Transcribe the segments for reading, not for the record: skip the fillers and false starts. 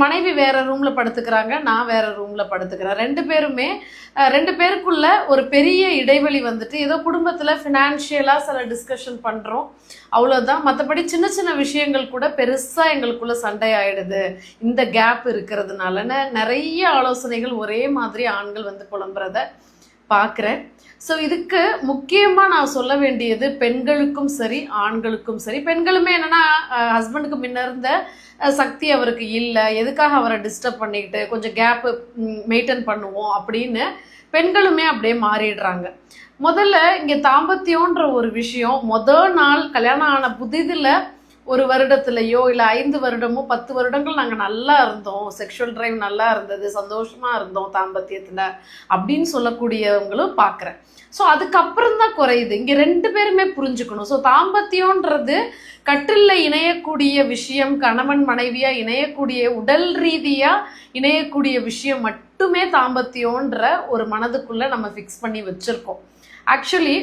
மனைவி வேற ரூம்ல படுத்துக்கிறாங்க, நான் வேற ரூம்ல படுத்துக்கிறேன். ரெண்டு பேருக்குள்ள ஒரு பெரிய இடைவெளி வந்துட்டு ஏதோ குடும்பத்துல ஃபினான்ஷியலா சில டிஸ்கஷன் பண்றோம், அவ்வளவுதான். மற்றபடி சின்ன சின்ன விஷயங்கள் கூட பெருசா எங்களுக்குள்ள சண்டை ஆயிடுது இந்த கேப் இருக்கிறதுனாலன்னு நிறைய ஆலோசனைகள் ஒரே மாதிரி ஆண்கள் வந்து புலம்புறத பார்க்குறேன். ஸோ இதுக்கு முக்கியமாக நான் சொல்ல வேண்டியது பெண்களுக்கும் சரி ஆண்களுக்கும் சரி. பெண்களுமே என்னென்னா ஹஸ்பண்டுக்கு முன்ன இருந்த சக்தி அவருக்கு இல்லை, எதுக்காக அவரை டிஸ்டர்ப் பண்ணிக்கிட்டு கொஞ்சம் கேப்பு மெயின்டைன் பண்ணுவோம் அப்படின்னு பெண்களுமே அப்படியே மாறிடுறாங்க. முதல்ல இங்கே தாம்பத்தியன்ற ஒரு விஷயம் முதல் நாள் கல்யாணம் ஆன புதிதில் ஒரு வருடத்துலையோ இல்லை 5 வருடமோ 10 வருடங்கள் நாங்கள் நல்லா இருந்தோம், செக்ஷுவல் ட்ரைவ் நல்லா இருந்தது, சந்தோஷமாக இருந்தோம் தாம்பத்தியத்தில் அப்படின்னு சொல்லக்கூடியவங்களும் பார்க்குறேன். ஸோ அதுக்கப்புறம் தான் குறையுது. இங்கே 2 பேருமே புரிஞ்சுக்கணும். ஸோ தாம்பத்தியன்றது கட்டிலில் இணையக்கூடிய விஷயம், கணவன் மனைவியாக இணையக்கூடிய உடல் ரீதியாக இணையக்கூடிய விஷயம் மட்டுமே தாம்பத்தியன்ற ஒரு மனதுக்குள்ளே நம்ம ஃபிக்ஸ் பண்ணி வச்சுருக்கோம். ஆக்சுவலி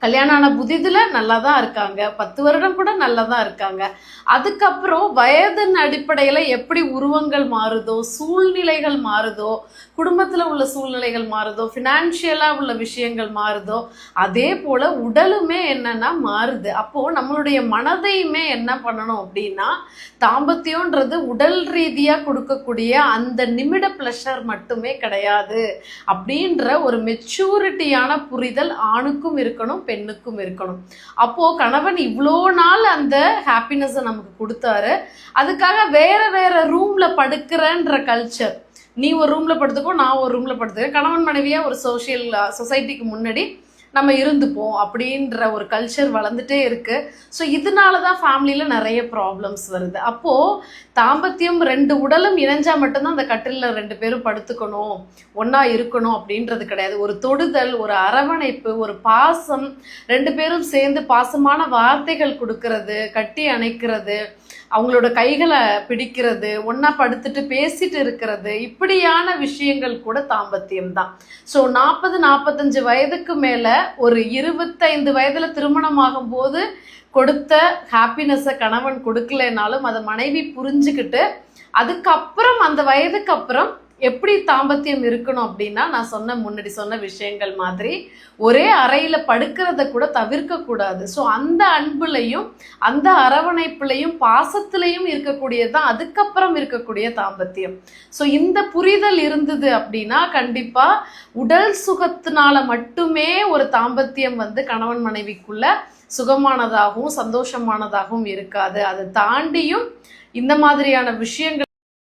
கல்யாணம் ஆன புதிதில் நல்லா தான் இருக்காங்க, 10 வருடம் கூட நல்லா தான் இருக்காங்க. அதுக்கப்புறம் வயதின் அடிப்படையில் எப்படி உருவங்கள் மாறுதோ, சூழ்நிலைகள் மாறுதோ, குடும்பத்தில் உள்ள சூழ்நிலைகள் மாறுதோ, ஃபினான்ஷியலாக உள்ள விஷயங்கள் மாறுதோ, அதே போல் உடலுமே என்னன்னா மாறுது. அப்போது நம்மளுடைய மனதையுமே என்ன பண்ணணும் அப்படின்னா, தாம்பத்தியன்றது உடல் ரீதியாக கொடுக்கக்கூடிய அந்த நிமிட ப்ளஷர் மட்டுமே கிடையாது அப்படின்ற ஒரு மெச்சூரிட்டியான புரிதல் ஆணுக்கும் இருக்கணும், பெண்ணுக்கும் இருக்கணும். அப்போ கணவன் இவ்வளோ நாள் அந்த ஹாப்பினஸை நமக்கு கொடுத்தாரு, அதுக்காக வேற வேற ரூம்ல படுக்கிறன்ற கல்ச்சர், நீ ஒரு ரூம்ல படுத்துக்கோ நான் ஒரு ரூம்ல படுத்துக்கிறேன், கணவன் மனைவியா ஒரு சொசைட்டிக்கு முன்னாடி நம்ம இருந்துப்போம் அப்படின்ற ஒரு கல்ச்சர் வளர்ந்துட்டே இருக்கு. ஸோ இதனால தான் ஃபேமிலியில் நிறைய ப்ராப்ளம்ஸ் வருது. அப்போது தாம்பத்தியம் 2 உடலும் இணைஞ்சா மட்டும்தான் அந்த கட்டிலில் 2 பேரும் படுத்துக்கணும், ஒன்றா இருக்கணும் அப்படின்றது கிடையாது. ஒரு தொடுதல், ஒரு அரவணைப்பு, ஒரு பாசம், 2 பேரும் சேர்ந்து பாசமான வார்த்தைகள் கொடுக்கறது, கட்டி அணைக்கிறது, அவங்களோட கைகளை பிடிக்கிறது, ஒன்றா படுத்துட்டு பேசிட்டு இருக்கிறது, இப்படியான விஷயங்கள் கூட தாம்பத்தியம் தான். ஸோ 40-45 வயதுக்கு மேலே ஒரு 25 வயதில் திருமணம் ஆகும்போது கொடுத்த ஹாப்பினஸை கணவன் கொடுக்கலைனாலும் அதை மனைவி புரிஞ்சுக்கிட்டு அதுக்கப்புறம் அந்த வயதுக்கு அப்புறம் எப்படி தாம்பத்தியம் இருக்கணும் அப்படின்னா, நான் முன்னாடி சொன்ன விஷயங்கள் மாதிரி ஒரே அறையில் படுக்கிறத கூட தவிர்க்க கூடாது. ஸோ அந்த அன்புலையும் அந்த அரவணைப்புலையும் பாசத்துலையும் இருக்கக்கூடியது தான் அதுக்கப்புறம் இருக்கக்கூடிய தாம்பத்தியம். ஸோ இந்த புரிதல் இருந்தது அப்படின்னா கண்டிப்பாக உடல் சுகத்தினால மட்டுமே ஒரு தாம்பத்தியம் வந்து கணவன் மனைவிக்குள்ள சுகமானதாகவும் சந்தோஷமானதாகவும் இருக்காது. அதை தாண்டியும் இந்த மாதிரியான விஷயங்கள்